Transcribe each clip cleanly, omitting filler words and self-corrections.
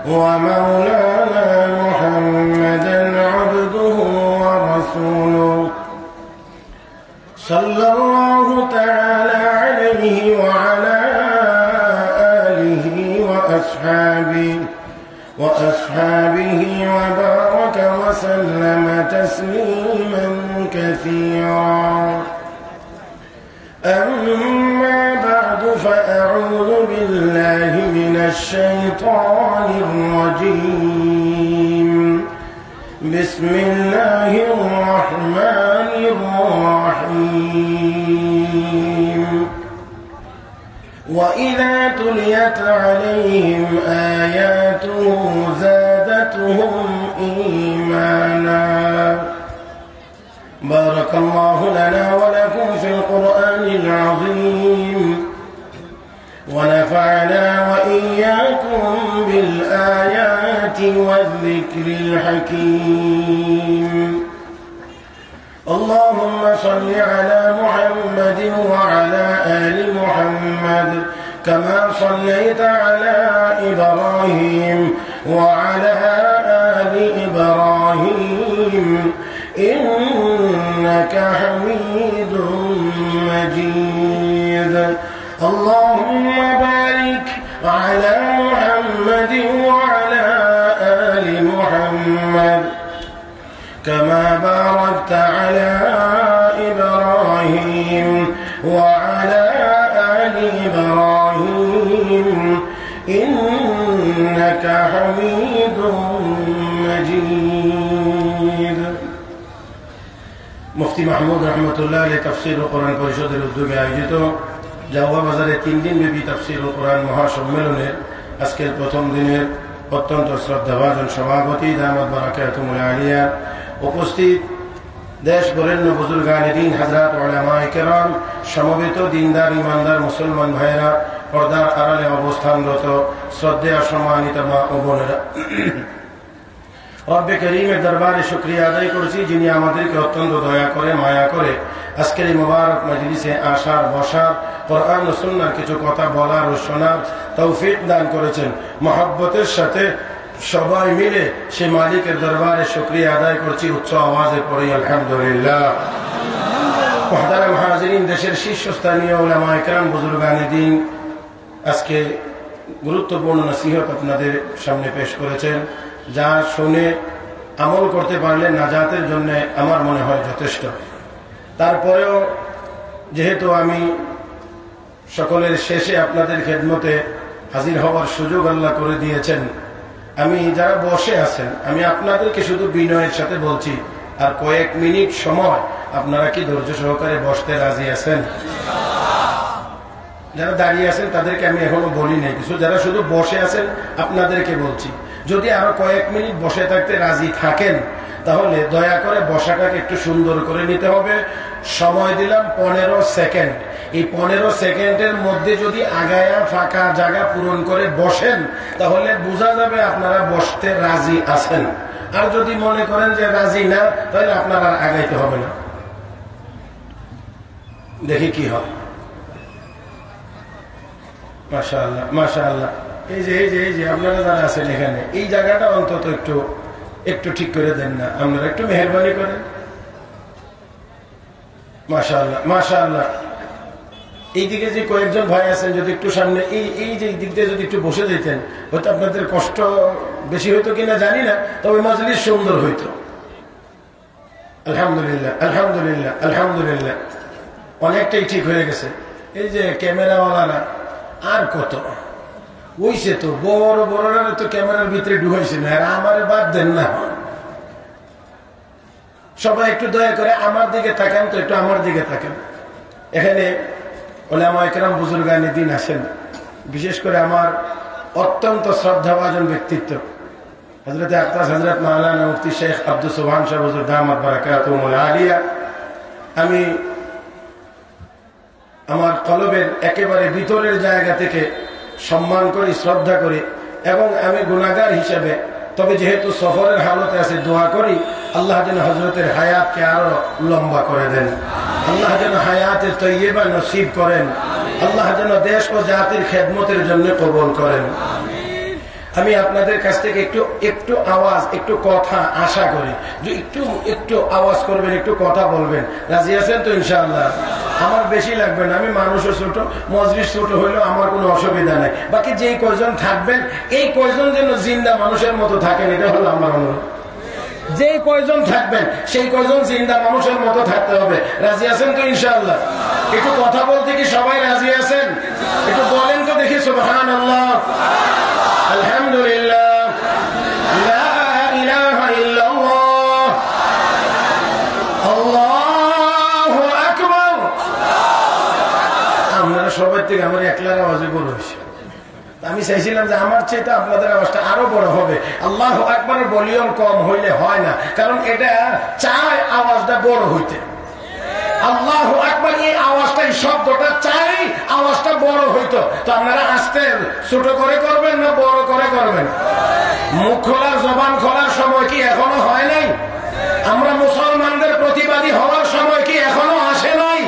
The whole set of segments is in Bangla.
ومولانا محمدا عبده ورسوله صلى الله تعالى عليه وعلى آله وأصحابه وبارك وسلم تسليما كثيرا. أما بعد فأعوذ بالله من الشيطان الرجيم. بسم الله الرحمن الرحيم. وإذا تليت عليهم آياته زادتهم إيمانا. بارك الله لنا ولكم في القرآن العظيم ونفعنا وإياكم بالآيات والذكر الحكيم. اللهم صل على محمد وعلى آل محمد كما صليت على إبراهيم وعلى آل إبراهيم إنك حميد مجيد. اللهم بارك على محمد وعلى آل محمد كما باركت على إبراهيم وعلى آل إبراهيم إنك حميد مجيد. মুফতি মাহমুদ রহমতুল্লাহ আলাইহি তাফসীরুল কোরআন পরিষদের উদ্যোগে আয়োজিত জাওয়া বাজারে 3 দিন ব্যাপী তাফসীরুল কোরআন মহাসম্মেলনের আজকের প্রথম দিনের অত্যন্ত শ্রদ্ধাভাজন সভাপতি দামাত বারাকাতুহুল আলিয়া, উপস্থিত দেশ বরেণ্য বুজুর্গানে দ্বীন হযরত উলামায়ে কেরাম, সমবেত দিনদার ইমানদার মুসলমান ভাইরা, পর্দার আড়ালে অবস্থানরত শ্রদ্ধেয় সম্মানিত মা ও বোনেরা, রব্বে করিমের দরবারে শুকরিয়া আদায় করছি যিনি আমাদেরকে অত্যন্ত দয়া করে মায়া করে আজকের এই মোবারক মজলিসে আসার বসার, কোরআন ও সুন্নাহর কিছু কথা বলার ও শোনার তৌফিক দান করেছেন। মহব্বতের সাথে সবাই মিলে সে মালিকের দরবারে শুকরিয়া আদায় করছি উচ্চ আওয়াজে পড়ি আলহামদুলিল্লাহ। মুহতারাম হাজিরিন, দেশের শীর্ষস্থানীয় উলামায়ে কেরাম, বুজুর্গানে দ্বীন আজকে গুরুত্বপূর্ণ নসিহত আপনাদের সামনে পেশ করেছেন, যা শুনে আমল করতে পারলে নাজাতের জন্য আমার মনে হয় যথেষ্ট। তারপরেও যেহেতু আমি সকলের শেষে আপনাদের খেদমতে হাজির হওয়ার সুযোগ আল্লাহ করে দিয়েছেন, আমি যারা বসে আছেন আমি আপনাদেরকে শুধু বিনয়ের সাথে বলছি, আর কয়েক মিনিট সময় আপনারা কি ধৈর্য সহকারে বসতে রাজি আছেন? যারা দাঁড়িয়ে আছেন তাদেরকে আমি এখনো বলি নাই কিছু, যারা শুধু বসে আছেন আপনাদেরকে বলছি, যদি আরো কয়েক মিনিট বসে থাকতে রাজি থাকেন তাহলে দয়া করে বসাটাকে একটু সুন্দর করে নিতে হবে। সময় দিলাম 15 সেকেন্ড। এই 15 সেকেন্ডের মধ্যে যদি আগায়া ফাঁকা জায়গা পূরণ করে বসেন তাহলে বোঝা যাবে আপনারা বসতে রাজি আছেন। আর যদি মনে করেন যে রাজি না, তাহলে আপনারা আগাইতে হবে না, দেখি কি হয়। মাশাআল্লাহ মাশাআল্লাহ। এই যে আপনারা যারা আছেন এখানে, এই জায়গাটা অন্তত একটু ঠিক করে দেন না, আপনারা একটু মেহেরবানি করেন। মাশাআল্লাহ মাশাআল্লাহ। এইদিকে যে কয়েকজন ভাই আছেন যদি একটু সামনে এই যে দিক দিয়ে যদি একটু বসে যেতেন, হয়তো আপনাদের কষ্ট বেশি হইতো কিনা জানি না, তবে মজলিস সুন্দর হইতো। আলহামদুলিল্লাহ আলহামদুলিল্লাহ আলহামদুলিল্লাহ, অনেকটাই ঠিক হয়ে গেছে। এই যে ক্যামেরাওয়ালারা আর কত ওইছে, তো বড় বড়রা তো ক্যামেরার ভিতরে ঢুকাইছে না, আর আমারে বাদ দেন না। সবাই একটু দয়া করে আমার দিকে তাকান তো, একটু আমার দিকে তাকান। এখানে উলামায়ে কেরাম বুজুর্গানে দ্বীন আসেন, বিশেষ করে আমার অত্যন্ত শ্রদ্ধাভাজন ব্যক্তিত্ব হযরত আকতাস হযরত মাওলানা মুফতি শেখ আব্দুস সুবহান সাহেব হুজুর দামাত বারাকাতুহুল আলিয়া। আমি আমার কলবের একেবারে ভিতরের জায়গা থেকে সম্মান করি, শ্রদ্ধা করি, এবং আমি গুনাহগার হিসেবে, তবে যেহেতু সফরের হালতে আছে, দোয়া করি আল্লাহ যেন হযরতের হায়াতকে আরো লম্বা করে দেন, আল্লাহ যেন হায়াতে তৈয়বা নসিব করেন, আল্লাহ যেন দেশ ও জাতির খেদমতের জন্য কবুল করেন। আমি আপনাদের কাছ থেকে একটু একটু আওয়াজ, একটু কথা আশা করি যে একটু একটু আওয়াজ করবেন, একটু কথা বলবেন। রাজি আছেন তো ইনশাআল্লাহ? আমার বেশি লাগবে না, আমি মানুষও ছোট, মজলিস ছোট হইলেও আমার কোনো অসুবিধা নাই। বাকি যেই কয়জন থাকবেন, এই কয়জন যেন জিন্দা মানুষের মতো থাকেন, এটা হলো আমার অনুরোধ। যেই কয়জন থাকবেন সেই কয়জন জিন্দা মানুষের মতো থাকতে হবে। রাজি আছেন তো ইনশাআল্লাহ? একটু কথা বলতে কি সবাই রাজি আছেন? একটু বলেন তো দেখি সুবহানাল্লাহ, আলহামদুলিল্লাহ, লা ইলাহা ইল্লাল্লাহ, আল্লাহু আকবার। আপনারা সবাই থেকে আমার একলার আওয়াজে বড় হয়েছে। আমি চাইছিলাম যে আমার চেয়ে আপনাদের আওয়াজটা আরো বড় হবে। আল্লাহু আকবারের ভলিউম কম হইলে হয় না, কারণ এটা চায় আওয়াজটা বড় হইতে। আল্লাহু আকবার এই আওয়াজটা, এই শব্দটা চাই আওয়াজটা বড় হইতো। তো আপনারা আস্তে ছোট করে করবেন না বড় করে করবেন? মুখ খোলার, জবান খোলার সময় কি এখনো হয় নাই? আমরা মুসলমানদের প্রতিবাদী হওয়ার সময় কি এখনো আসে নাই?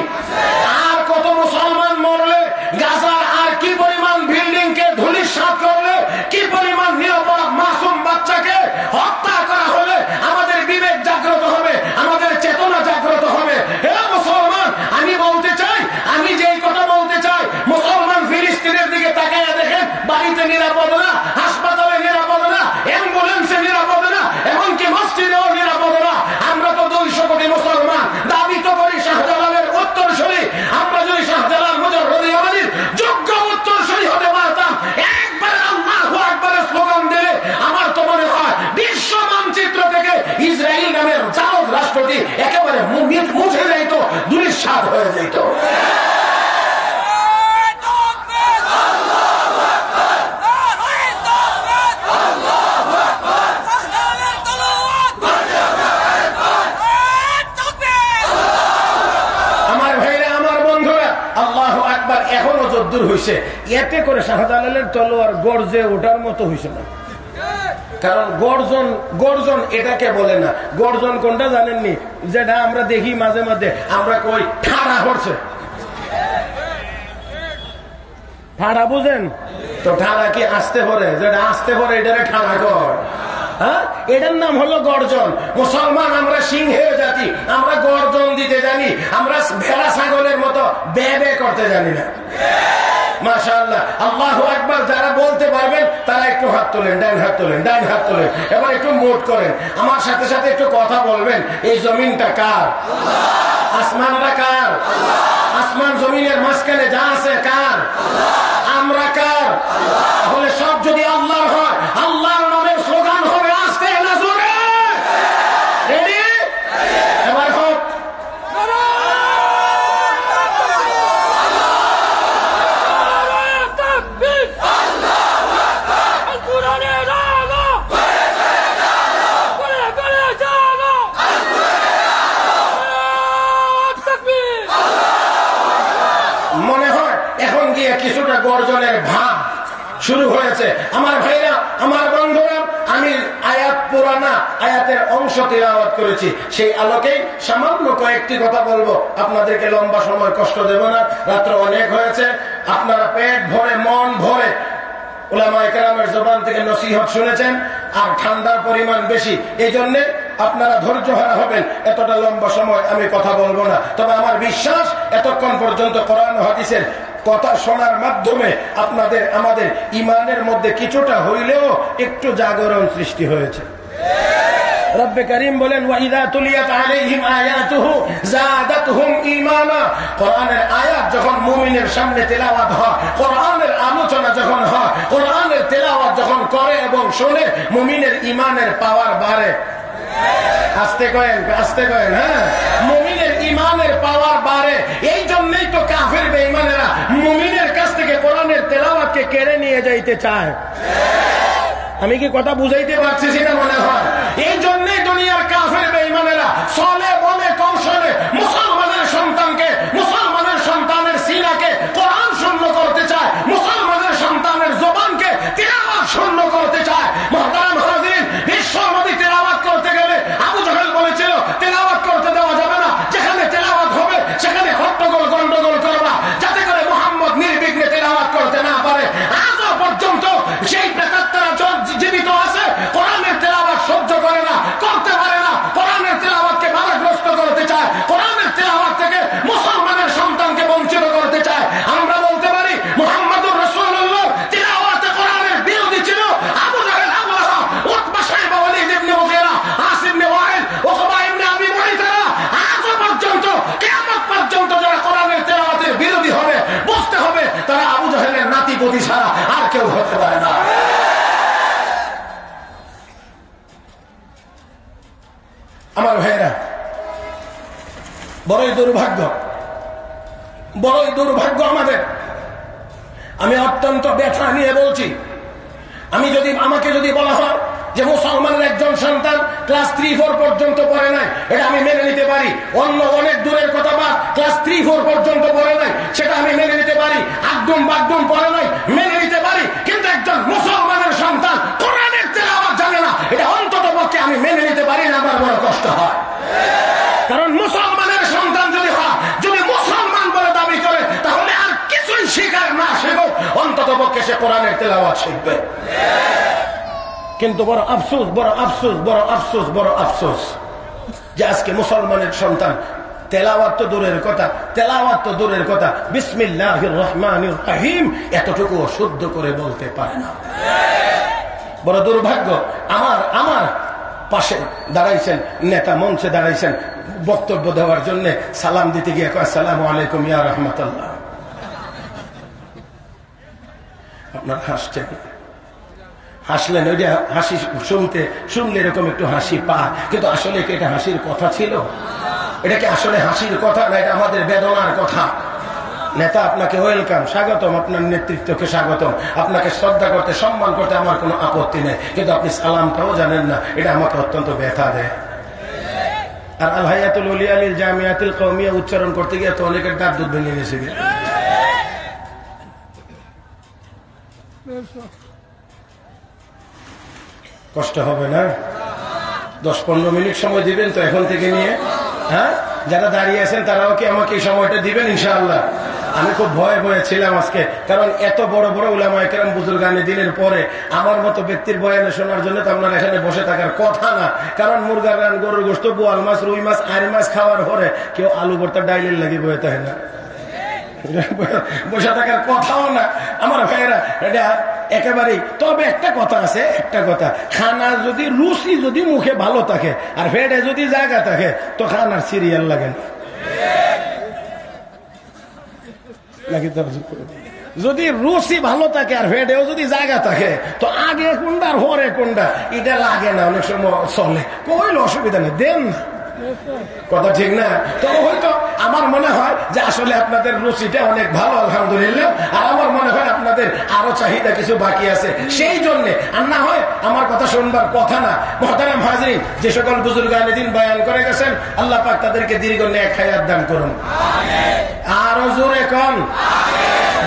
আর কত মুসলমান মরলে, গাজার আর কি পরিমাণ বিল্ডিং কে ধূলিসাৎ করলে, কি পরিমাণ নিরপরাধ মাসুম বাচ্চাকে হত্যা করা হলে আমাদের বিবেক জাগ্রত হবে, আমাদের চেতনা জাগ্রত হবে। হে মুসলমান, আমি বলতে চাই, আমি যেই কথা বলতে চাই, মুসলমান ফিলিস্তিনের দিকে তাকাইয়া দেখেন, বাড়িতে নিরাপদ না, হাসপাতালে নিরাপদ না, অ্যাম্বুলেন্সে নিরাপদ না, এমনকি মসজিদেও নিরাপদ না। আমরা তো 200 কোটি মুসলমান, দাবি তো করি শাহজালালের উত্তরসূরি। আমরা যদি শাহজালাল মুজাররদ ইয়ামানির যোগ্য উত্তরসূরি হতে পারতাম, একবার আল্লাহু আকবারের স্লোগান দিলে আমার তো মনে হয় বিশ্ব মানচিত্র থেকে ইসরায়েল নামের জারদ রাষ্ট্রটি একেবারে মুছে যাইত, ধূলিসাৎ হয়ে যাইত। এখনো যদ্দূর হয়েছে, এতে করে শাহজালালের তলোয়ার গর্জে ওঠার মতো হয়েছে না। কারণ গর্জন, গর্জন এটাকে বলে না। গর্জন কোনটা জানেননি? যেটা আমরা দেখি মাঝে মাঝে, আমরা কই ঠাড়া হচ্ছে। ঠাড়া বুঝেন তো? ঠাড়া কি আসতে পরে? যেটা আসতে পরে এটারে ঠাড়া কর। হ্যাঁ, এটার নাম হলো গর্জন। মুসলমান আমরা সিংহের জাতি, আমরা গর্জন দিতে জানি, আমরা ভেড়া ছাগলের মতো বে বে করতে জানি না। মাশাআল্লাহ, আল্লাহু আকবার যারা বলতে পারবেন তারা একটু হাত তোলেন, ডান হাত তোলেন, ডান হাত তোলেন। এবার একটু মোট করেন, আমার সাথে সাথে একটু কথা বলবেন। এই জমিনটা কার? আসমানটা কার? আসমান জমিনের মাঝখানে যা আছে কার? আমরা কার? তাহলে সব যদি আল্লাহর হয়, আল্লাহর নামের স্লোগান হবে আস্তে না জোরে। রেডি? এবার হোক। মনে হয় এখন গিয়ে কিছুটা গর্জনের ভাব শুরু হয়েছে। আমার ভাইরা, আমার বন্ধুরা, আমি আয়াত পুরানা আয়াতের অংশ তিলাওয়াত করেছি, সেই আলোকেই সামান্য কয়েকটি কথা বলবো। আপনাদেরকে লম্বা সময় কষ্ট দেব না, রাত্র অনেক হয়েছে। আপনারা পেট ভরে, মন ভরে উলামায়ে কেরামের জবান থেকে নসিহত শুনেছেন, আর ঠান্ডার পরিমাণ বেশি, এই জন্য আপনারা ধৈর্য হারা হবেন। এতটা লম্বা সময় আমি কথা বলবো না। তবে আমার বিশ্বাস, এতক্ষণ পর্যন্ত কোরআন হাদিসের কথা শোনার মাধ্যমে আপনাদের, আমাদের ইমানের মধ্যে কিছুটা হইলেও একটু জাগরণ সৃষ্টি হয়েছে। রব্বে করিম বলেন, ওয়াইদা তুলিয়াত আলাইহিম আয়াতুহু যাদাতহুম ঈমানা। কোরআনের আয়াত যখন মুমিনের সামনে তেলাওয়াত হয়, কোরআনের আলোচনা যখন হয়, কোরআনের তেলাওয়াত যখন করে এবং শোনে, মুমিনের ঈমানের পাওয়ার বাড়ে। আস্তে কয়েন, আস্তে কয়েন। হ্যাঁ, মুমিনের ঈমানের পাওয়ার বাড়ে। এই জন্যই তো কাফের বেঈমানেরা মুমিনের কাছ থেকে কোরআনের তেলাওয়াতকে কেড়ে নিয়ে যাইতে চায়। আমি কি কথা বুঝাইতে পারছি সেটা মনে হয়? এই জন্যই দুনিয়ার কাফের বেঈমানেরা চলে বলে কৌশলে মুসলমানের সন্তানকে, মুসলমানের সন্তানের সিনাকে কোরআন শূন্য করতে চায়, মুসলমানের সন্তানের জবানকে তিলাওয়াত শূন্য করতে চায়। মুহতারাম হাজিরিন, বিশ্বর নবী তিলাওয়াত করতে গেলে আবু জাহেল বলেছিল তিলাওয়াত করতে দেওয়া যাবে না, যেখানে তিলাওয়াত হবে সেখানে হট্টগোল গন্ডগোল করবা, যাতে করে মুহাম্মদ নির্বিঘ্নে তিলাওয়াত করতে না পারে। আজও পর্যন্ত সেই প্রেতাত্মারা কেউ হতে পারে না। আমার ভাইয়েরা, বড়ই দুর্ভাগ্য, বড়ই দুর্ভাগ্য আমাদের। আমি অত্যন্ত ব্যথা নিয়ে বলছি, আমাকে যদি বলা হয় যে মুসলমানের একজন সন্তান ক্লাস 3-4 পর্যন্ত পড়ে নাই, এটা আমি মেনে নিতে পারি। অন্য অনেক দূরের কথা বা ক্লাস 3-4 পর্যন্ত পড়ে নাই, সেটা আমি মেনে নিতে পারি। আগডুম বাগডুম পড়ে নাই, মেনে নিতে পারি। কিন্তু একজন মুসলমানের সন্তান কোরআনের তেলাওয়াত জানে না, এটা অন্তত পক্ষে আমি মেনে নিতে পারি না। আমার বড় কষ্ট হয়, কারণ মুসলমানের সন্তান যদি মুসলমান বলে দাবি করে, তাহলে আর কিছুই শিখার না শিখুক, অন্তত পক্ষে সে কোরআনের তেলাওয়াত শিখবে। কিন্তু বড় আফসোস, বড় আফসোস, বড় আফসোস, বড় আফসোস যে আজকে মুসলমানের সন্তান তেলাওয়াত তো দূরের কথা, তেলাওয়াত তো দূরের কথা, বিসমিল্লাহির রহমানির রহিম এতটুকু শুদ্ধ করে বলতে পারে না। বড় দুর্ভাগ্য। আমার পাশে দাঁড়াইছেন নেতা, মঞ্চে দাঁড়াইছেন বক্তব্য দেওয়ার জন্য, সালাম দিতে গিয়ে আসসালামু আলাইকুম ইয়া রাহমাতুল্লাহ। আপনার হাসছেন, হাসলেন, ওই যে হাসি শুনলে এরকম একটু হাসি পায়, কিন্তু আসলে কি এটা হাসির কথা ছিল? এটা কি আসলে হাসির কথা না? এটা আমাদের বেদনার কথা। নেতা, আপনাকে ওয়েলকাম, স্বাগতম, আপনার নেতৃত্বকে স্বাগতম, আপনাকে শ্রদ্ধা করতে, সম্মান করতে আমার কোনো আপত্তি নেই, কিন্তু আপনি সালামটাও জানেন না, এটা আমাকে অত্যন্ত ব্যথা দেয়। আর আল হায়াতুল উলিয়া লিল জামিয়াতুল কওমিয়া উচ্চারণ করতে গিয়ে তো অনেকের দাঁত দুধ ভেঙে গেছে। কষ্ট হবে না? 10-15 মিনিট সময় দিবেন তো এখন থেকে নিয়ে? হ্যাঁ, যারা দাঁড়িয়ে আছেন তারাও কি আমাকে এই সময়টা দিবেন ইনশাআল্লাহ? আমি খুব ভয়ে ভয়ে ছিলাম আজকে, কারণ এত বড় বড় উলামায়ে কেরাম বুজুর্গানে দিনের পরে আমার মতো ব্যক্তির বয়ানে শোনার জন্য তো আপনার এখানে বসে থাকার কথা না। কারণ মুরগার রান, গরুর গোশত, বোয়াল মাছ, রুই মাছ, আড়ি মাছ খাওয়ার পরে কেউ আলু ভর্তা ডাইলের লাগি বয়ে থাকে না, বসে থাকার কথাও না। আমার ভাইয়েরা, এটা একেবারেই। তবে একটা কথা আছে, একটা কথা, খানা যদি রুচি যদি মুখে ভালো থাকে আর পেটে যদি জায়গা থাকে তো খানার সিরিয়াল লাগে না। যদি রুচি ভালো থাকে আর পেটেও যদি জায়গা থাকে তো আগে কোনটা আর পরে কোনটা এটা লাগে না, অনেক সময় চলে, কইলে অসুবিধা নেই, দেন না, কথা ঠিক না? তবে হয়তো আমার মনে হয় যে আসলে আপনাদের রুচিটা অনেক ভালো আলহামদুলিল্লাহ, আর আমার মনে হয় আপনাদের আরো চাহিদা কিছু বাকি আছে, সেই জন্য। আর না হয় আমার কথা শুনবার কথা না। মুহতারাম হাজরিন, যে সকল বুজুর্গানে দিন বয়ান করে গেছেন, আল্লাহ পাক তাদেরকে দীর্ঘ নেক হায়াত দান করুন, আরো জোরে কোন।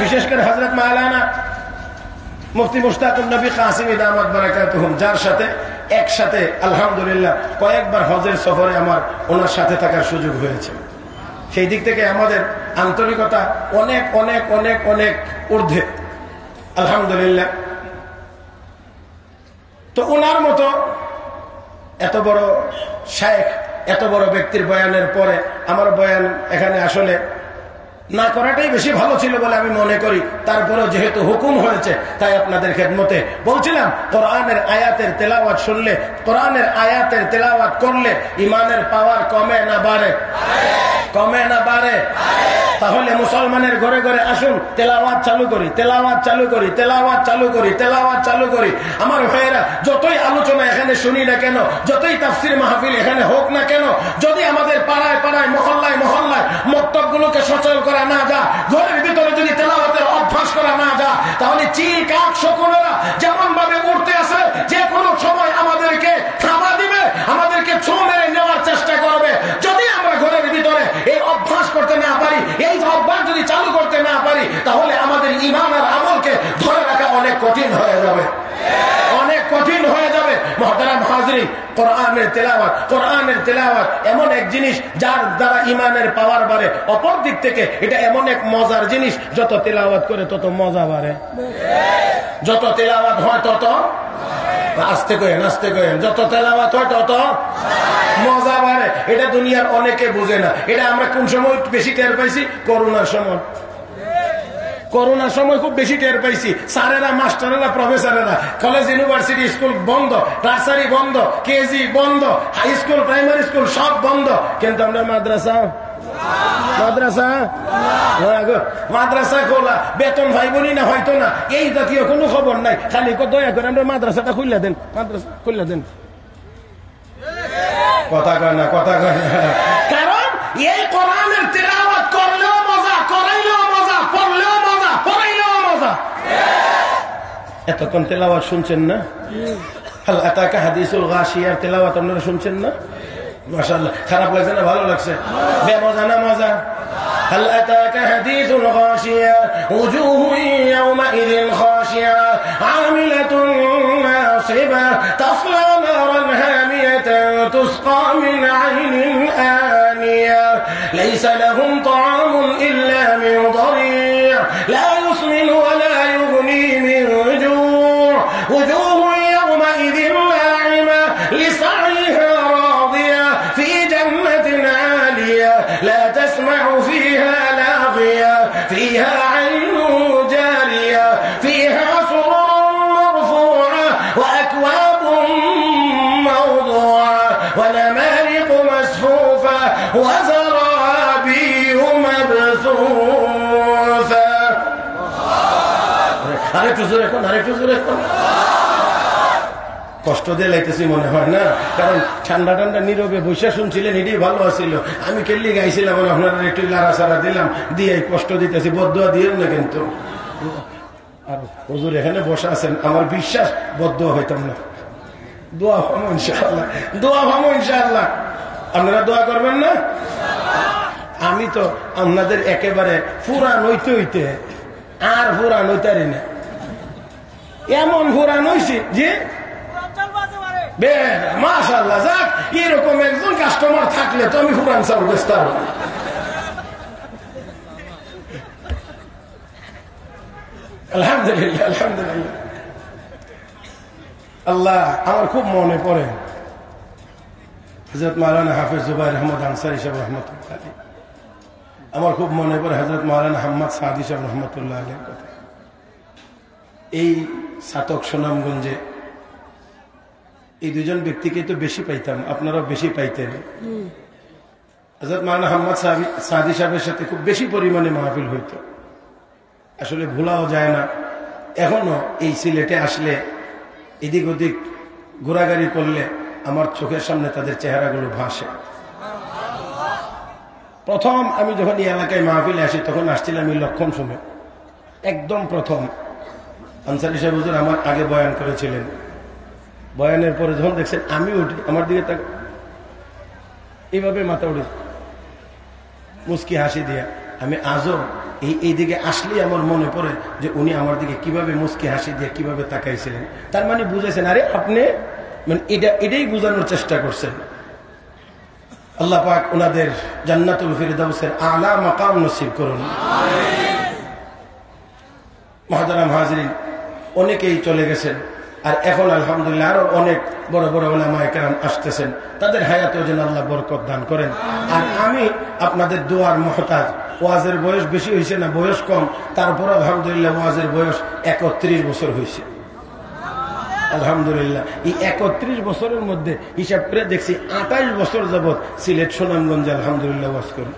বিশেষ করে হযরত মাওলানা মুফতি মুশতাকুন নবী কাসিমি দামাত বারাকাতুহুম, যার সাথে একসাথে আলহামদুলিল্লাহ কয়েকবার হজের সফরে আমার ওনার সাথে থাকার সুযোগ হয়েছে। সেই দিক থেকে আমাদের আন্তরিকতা অনেক অনেক অনেক অনেক ঊর্ধ্বে আলহামদুলিল্লাহ। তো ওনার মতো এত বড় শায়েখ, এত বড় ব্যক্তির বয়ানের পরে আমার বয়ান এখানে আসলে না করাটাই বেশি ভালো ছিল বলে আমি মনে করি। তারপরেও যেহেতু হুকুম হয়েছে তাই আপনাদের খেদমতে বলছিলাম, কোরআনের আয়াতের তেলাওয়াত শুনলে, কোরআনের আয়াতের তেলাওয়াত করলে ইমানের পাওয়ার কমে না বাড়ে? কমে না বাড়ে? তাহলে মুসলমানের ঘরে ঘরে আসুন, তেলাওয়াত চালু করি, তেলাওয়াত চালু করি, তেলাওয়াত চালু করি, তেলাওয়াত চালু করি। আমার ভাইয়েরা, যতই আলোচনা এখানে শুনি না কেন, যতই তাফসীর মাহফিল এখানে হোক না কেন, যদি আমাদের পাড়ায় পাড়ায়, মহল্লায় মহল্লায় মক্তবগুলোকে সচল করা না যা, ঘরের ভিতরে যদি তেলাওয়াতের অভ্যাস করা না যা, তাহলে চিল কাক শকুনেরা যেমন ভাবে উঠতে আসে, যে কোনো সময় আমাদেরকে থাবা দিবে, আমাদেরকে ছো মেরে নেওয়ার চেষ্টা করবে। যদি আমরা ঘরের ভিতরে এই অভ্যাস করতে না পারি, এই অভ্যাস যদি চালু করতে না পারি, তাহলে আমাদের ঈমান আর আমলকে ধরে রাখা অনেক কঠিন হয়ে যাবে, অনেক কঠিন হয়ে যাবে। মুহতারাম হাজরিন, কোরআনের তেলাওয়াত, কোরআনের তেলাওয়াত এমন এক জিনিস যার দ্বারা ঈমানের পাওয়ার বাড়ে। অপর দিক থেকে এটা এমন এক মজার জিনিস, যত তেলাওয়াত করে তত মজা বাড়ে, যত তেলাওয়াত হয় তত আস্তে করেন, আস্তে করেন, যত তেলাওয়াত হয় তত মজা বাড়ে। এটা দুনিয়ার অনেকে বুঝে না। এটা আমরা কোন সময় বেশি টের পাইছি? করোনার সময়। করোনার সময় খুব বেশি টের পাইছি। স্যারেরা, মাস্টারেরা, প্রফেসরেরা, কলেজ, ইউনিভার্সিটি, স্কুল বন্ধ, নার্সারি বন্ধ, কেজি বন্ধ, হাই স্কুল, প্রাইমারি স্কুল সব বন্ধ, কিন্তু আমরা মাদ্রাসা মাদ্রাসা মাদ্রাসা খোলা, বেতন ভাইবনি না হয়তো না, এই জাতীয় কোনো খবর নাই। খালি দয়া করে আমরা মাদ্রাসাটা খুললে দেন, মাদ্রাসা খুললে দেন। কথা কয় না, কথা কয় না। কারণ এই কোরআনের তিলাওয়াত করলেও মজা, করাইলেও মজা, পড়লেও মজা, পড়াইলেও মজা। এতক্ষণ তেলাওয়াত শুনছেন না? হাল আতাকা হাদিসুল গাশিয়ার তেলাওয়াত আপনারা শুনছেন না? মাশাআল্লাহ। খারাপ লাগছে না ভালো লাগছে? বেমজা না মজা? هل أتاك حديث الغاشية وجوه يومئذ خاشعة عاملة ناصبة تصلى نارا هامية تسقى من عين آنية ليس لهم طعام إلا من ضريع لا يسمن ولا يغني من جوع وجوه يومئذ ناعمة لسعيها راضية في جنة عالية لا تسمع فيها لاغية فيها عين جارية فيها سرر مرفوعة وأكواب موضوعة ونمارق مسفوفة وزرابي مبثوثة. আরেকটু জোরে কোন, আরেকটু জোরে কোন। কষ্ট দিয়ে লাইতেছি মনে হয় না, কারণ ঠান্ডা ঠান্ডা নীরবে বৈশা শুনছিলেন, এটাই ভালো আছিল। আমি কেল্লি গাইছিলাম, আপনারা একটু লাড়াচাড়া দিলাম, দিয়ে কষ্ট দিতেছি। বদদোয়া দিয়েন না কিন্তু। আর হুজুর এখানে বসে আছেন, আমার বিশ্বাস বদদোয়া হইতাম না। দোয়া ভামো ইনশাআল্লাহ, দোয়া ভামো ইনশাআল্লাহ। আপনারা দোয়া করবেন না? আমি তো আপনাদের একেবারে ফুরান হইতে হইতে আর ফুরান হইতারি না, এমন ফুরান হইছি যে মাশাআল্লাহ। যাক, এরকম একজন কাস্টমার থাকলে তো আমি ফুরান চাউল বেচতে পারবো। আলহামদুলিল্লাহ, আলহামদুলিল্লাহ। আল্লাহ, আমার খুব মনে পড়ে হযরত মাওলানা হাফেজ জুবাইর আহমদ আনসারী সাহেব রহমতুল্লাহ আলাইহি। আমার খুব মনে পড়ে হযরত মাওলানা হাম্মদ সাদি সাহেব রহমতুল্লাহ আলাইহির কথা। এই সাতক সুনামগঞ্জে এই দুজন ব্যক্তিকে তো বেশি পাইতাম, আপনারাও বেশি পাইতেন। হযরত মাওলানা হাম্মদ সাদি সাহেবের সাথে খুব বেশি পরিমাণে মাহফিল হইত, আসলে ভোলাও যায় না। এখনো এই সিলেটে আসলে এদিক ওদিক ঘোরাঘুরি করলে আমার চোখের সামনে তাদের চেহারাগুলো ভাসে। প্রথম আমি যখন এই এলাকায় মাহফিলে আসি তখন আসছিলাম এই লক্ষণ সময়, একদম প্রথম। আনসারী সাহেব হুজুর আমার আগে বয়ান করেছিলেন। বয়ানের পরে যখন দেখছেন আমি উঠি, আমার দিকে তাক এইভাবে মাথা উঠে মুস্কি হাসি দিয়া, আমি আজও এই দিকে আসলেই আমার মনে পড়ে যে উনি আমার দিকে কিভাবে মুস্কি হাসি দিয়ে কিভাবে তাকাইছিলেন। তার মানে বুঝেছেন, আরে আপনি মানে এটাই বোঝানোর চেষ্টা করছেন। আল্লাহ পাক ওনাদের জান্নাতুল ফিরদাউসের আলা মাকাম নসিব করুন। মুহতারাম হাজিরিন, অনেকেই চলে গেছেন, আর এখন আলহামদুলিল্লাহ আরো অনেক বড় বড় উলামায়ে কেরাম আসতেছেন। তাদের হায়াতেও যেন আল্লাহ বরকত দান করেন। আর আমি আপনাদের দোয়ার মুহতাজ। ওয়াজের বয়স বেশি হয়েছে না, বয়স কম, তারপর আলহামদুলিল্লাহ ওয়াজের বয়স 31 বছর হয়েছে। আলহামদুলিল্লাহ এই 31 বছরের মধ্যে হিসাব করে দেখছি 28 বছর যাবৎ সিলেট সুনামগঞ্জে আলহামদুলিল্লাহ ওয়াজ করি।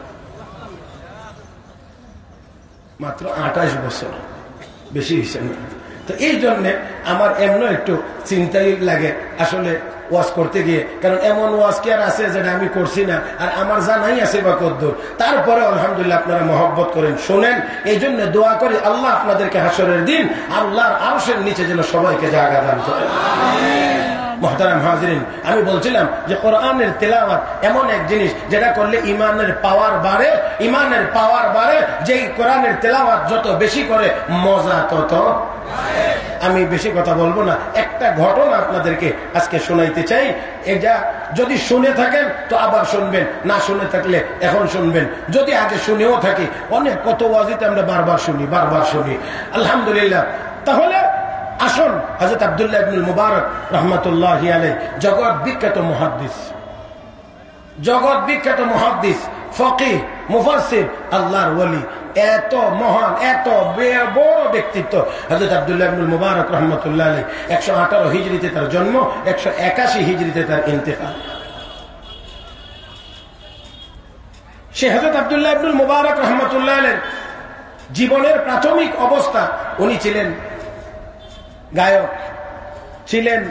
মাত্র 28 বছর, বেশি হয়েছে না। তো এই জন্যে আমার এমন একটু চিন্তাই লাগে আসলে ওয়াজ করতে গিয়ে, কারণ এমন ওয়াজ কি আর আছে যেটা আমি করছি না, আর আমার জানাই আছে বা কদ্দুর। তারপরে আলহামদুলিল্লাহ আপনারা মহব্বত করেন, শোনেন। এই জন্য দোয়া করি আল্লাহ আপনাদেরকে হাসরের দিন আল্লাহর আরশের নিচে যেন সবাইকে জায়গা দান করেন। মুহতারাম হাজিরিন, আমি বলছিলাম যে কোরআনের তেলাওয়াত এমন এক জিনিস যেটা করলে ইমানের পাওয়ার বাড়ে, ইমানের পাওয়ার বাড়ে। যেই কোরআনের তেলাওয়াত যত বেশি করে মজা তত। আমি বেশি কথা বলবো না, একটা ঘটনা আপনাদেরকে আজকে শোনাইতে চাই। এটা যদি শুনে থাকেন তো আবার শুনবেন, না শুনে থাকলে এখন শুনবেন। যদি আগে শুনেও থাকি, অনেক কত ওয়াজিতে আমরা বারবার শুনি, বারবার শুনি। আলহামদুলিল্লাহ। তাহলে আসুন, হযরত আব্দুল্লাহ ইবনুল মুবারক রাহমাতুল্লাহি আলাইহি জগৎ বিখ্যাত মুহাদ্দিস, জগৎ বিখ্যাত মুহাদ্দিস, ফকিহ, মুফাসসির, আল্লাহর ওলি, এত মহান, এত বড় ব্যক্তিত্ব হযরত আব্দুল্লাহ ইবনুল মুবারক রাহমাতুল্লাহি আলাইহি। 118 হিজরিতে তার জন্ম, 181 হিজরিতে তার ইন্তেকাল। সে হযরত আব্দুল্লাহ ইবনুল মুবারক রাহমাতুল্লাহ আলাইহি জীবনের প্রাথমিক অবস্থা উনি ছিলেন গায়ক, ছিলেন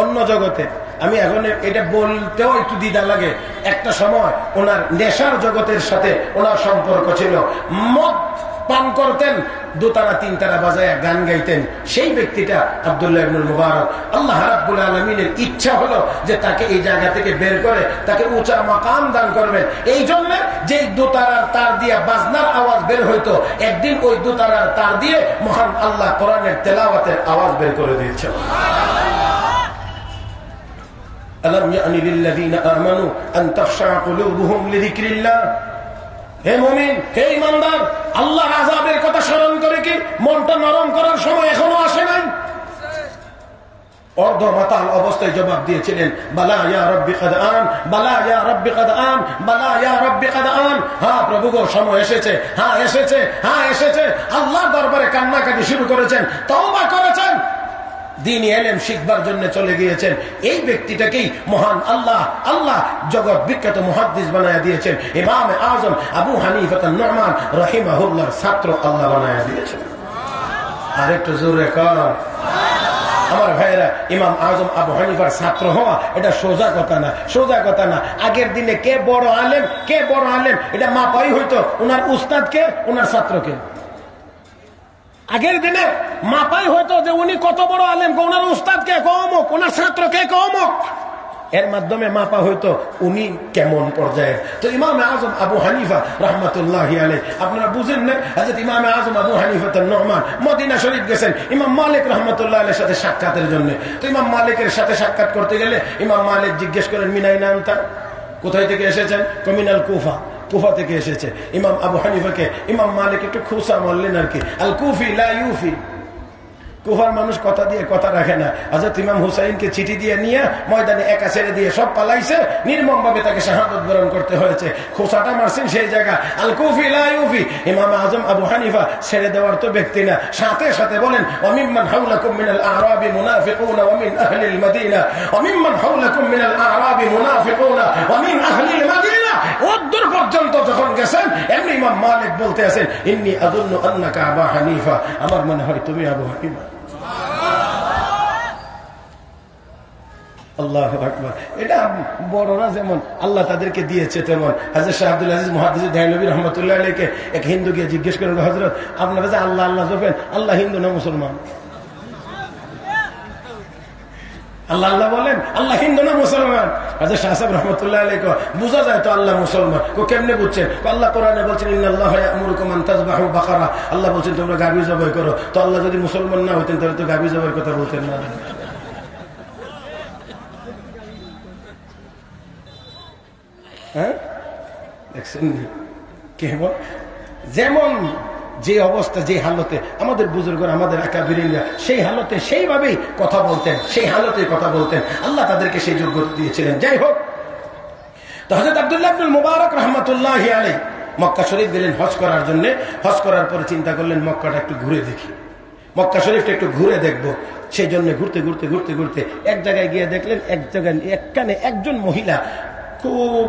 অন্য জগতে। আমি এখন এটা বলতেও একটু দ্বিধা লাগে। একটা সময় ওনার নেশার জগতের সাথে ওনার সম্পর্ক ছিল। মদ পান করতেন, দোতারা তিনতারা বাজায় গান গাইতেন। সেই ব্যক্তিটা আব্দুল্লাহ ইবনুল মুবারক। আল্লাহ রাব্বুল আলামিনের ইচ্ছা হলো যে তাকে এই জায়গা থেকে বের করে তাকে উঁচা মাকাম দান করবেন। এই জন্য যে দোতারার তার দিয়ে বাজনার আওয়াজ বের হইতো, একদিন ওই দোতারার তার দিয়ে মহান আল্লাহ কোরআনের তেলাওয়াতের আওয়াজ বের করে দিয়েছেন। আলাম ইয়ানি লিল্লাযীনা আমানু আন তাখশা কুলুবুহুম লিযিকরিল্লাহ। হে মুমিন, হে ঈমানদার, আল্লাহর আযাবের কথা স্মরণ করে কি মনটা নরম করার সময় এখনো আসে নাই? অর্ধমাতাল অবস্থায় জবাব দিয়েছিলেন, বালা ইয়া রাব্বি কাদ আন, বালা ইয়া রাব্বি কাদ আন, বালা ইয়া রাব্বি কাদ আন। হ্যাঁ প্রভু গো, সময় এসেছে, হ্যাঁ এসেছে, হ্যাঁ এসেছে। আল্লাহর দরবারে কান্নাকাটি শুরু করেছেন, তওবা করেছেন, দ্বীন ইলম শিখবার জন্য চলে গিয়েছেন। এই ব্যক্তিটাকেই মহান আল্লাহ জগৎ বিখ্যাত মুহাদ্দিস বানায়া দিয়েছেন। ইমাম আযম আবু হানিফা আন-নু'মান রাহিমাহুল্লাহর ছাত্র আল্লাহ বানায়া দিয়েছেন। আরেকটু জোরে কর আমার ভাইরা, ইমাম আযম আবু হানিফার ছাত্র হওয়া এটা সোজা কথা না, সোজা কথা না। আগের দিনে কে বড় আলেম, কে বড় আলেম এটা মাপাই হইতো ওনার উস্তাদকে, ওনার ছাত্রকে। আগের দিনে মাপাই হয়তো যে উনি কত বড় আলেম, ওনার উস্তাদকে কমক, ওনার ছাত্রকে কমক, এর মাধ্যমে মাপা হয়তো উনি কেমন পর্যায়ে। তো ইমাম আযম আবু হানিফা রাহমাতুল্লাহি আলাইহি, আপনারা বুঝেন না, হযরত ইমাম আযম আবু হানিফা আন-নু'মান মদিনা শরীফ গেছেন ইমাম মালিক রাহমাতুল্লাহি আলাইহির সাথে সাক্ষাতের জন্য। তো ইমাম মালিকের সাথে সাক্ষাৎ করতে গেলে ইমাম মালিক জিজ্ঞেস করেন, মিনাইনা আনতা, কোথায় থেকে এসেছেন? কমিনাল কুফা, কুফা থেকে এসেছে। ইমাম আবু হানিফাকে ইমাম মালিক একটু খুশা বললেন আর কি, আল কুফি লা ইউফি। কুফার মানুষ কথা দিয়ে কথা রাখে না। হযরত ইমাম হুসাইনকে চিঠি দিয়ে নিয়ে ময়দানে একা ছেড়ে দিয়ে সব পালাইছে, নির্মম ভাবে তাকে শাহাদাত বরণ করতে হয়েছে। খোসাটা মারছেন সেই জায়গা, আল কুফি লা ইউফি। ইমাম আযম আবু হানিফা ছেড়ে দেওয়ার তো ব্যক্তি না, সাথে সাথে বলেন, ওয়া মিম্মান হাওলাকুম মিনাল আ'রাবি মুনাফিকুন ওয়া মিন আহলিল মাদিনা, ওয়া মিম্মান হাওলাকুম মিনাল আ'রাবি মুনাফিকুন ওয়া মিন আহলিল মাদিনা। ওদূর পর্যন্ত যখন গেছেন, এমনি ইমাম মালিক বলতে আছেন, ইন্নী আযুন্নু আন্নাকা আবু হানিফা, আমার মনে হয় তুমি আবু হানিফা। আল্লাহু আকবার। এটা বড়রা যেমন আল্লাহ তাদেরকে দিয়েছে তেমন। হযরত শাহ আব্দুল আজিজ মুহাদ্দিস দেহলভী রাহমাতুল্লাহ আলাইহিকে এক হিন্দু গিয়ে জিজ্ঞেস করেন, হযরত আপনারা যে আল্লাহ আল্লাহ জপেন, আল্লাহ হিন্দু না মুসলমান? আল্লাহ আল্লাহ বলেন, আল্লাহ হিন্দু না মুসলমান? হযরত শাহ সাহেব রাহমাতুল্লাহ আলাইহি বুঝা যায় তো আল্লাহ মুসলমান। কেমনে বুঝছেন? আল্লাহ কোরআনে বলছেন, ইন্নাল্লাহা ইয়া'মুরুকুম আন তাযবাহু বাকারা, আল্লাহ বলছেন তোমরা গাভী জবাই করো। তো আল্লাহ যদি মুসলমান না হতেন তাহলে তো গাভী জবাইয়ের কথা বলতেন না। হ্যাঁ দেখছেন কেমন, যেমন যে অবস্থা, যে হালতে আমাদের বুজুর্গরা, আমাদের আকাবিরিনরা সেই হালতে সেইভাবেই কথা বলতেন, সেই হালতে কথা বলতেন। আল্লাহ তাদেরকে সেই যোগ্যতা দিয়েছিলেন। যাই হোক, তো হযরত আব্দুল্লাহ ইবনুল মুবারক রাহমাতুল্লাহি আলাইহি মক্কা শরীফ গেলেন হজ করার জন্য। হজ করার পরে চিন্তা করলেন মক্কাটা একটু ঘুরে দেখি, মক্কা শরীফটা একটু ঘুরে দেখবো। সেই জন্য ঘুরতে ঘুরতে ঘুরতে ঘুরতে এক জায়গায় গিয়ে দেখলেন, এক জায়গায় একখানে একজন মহিলা খুব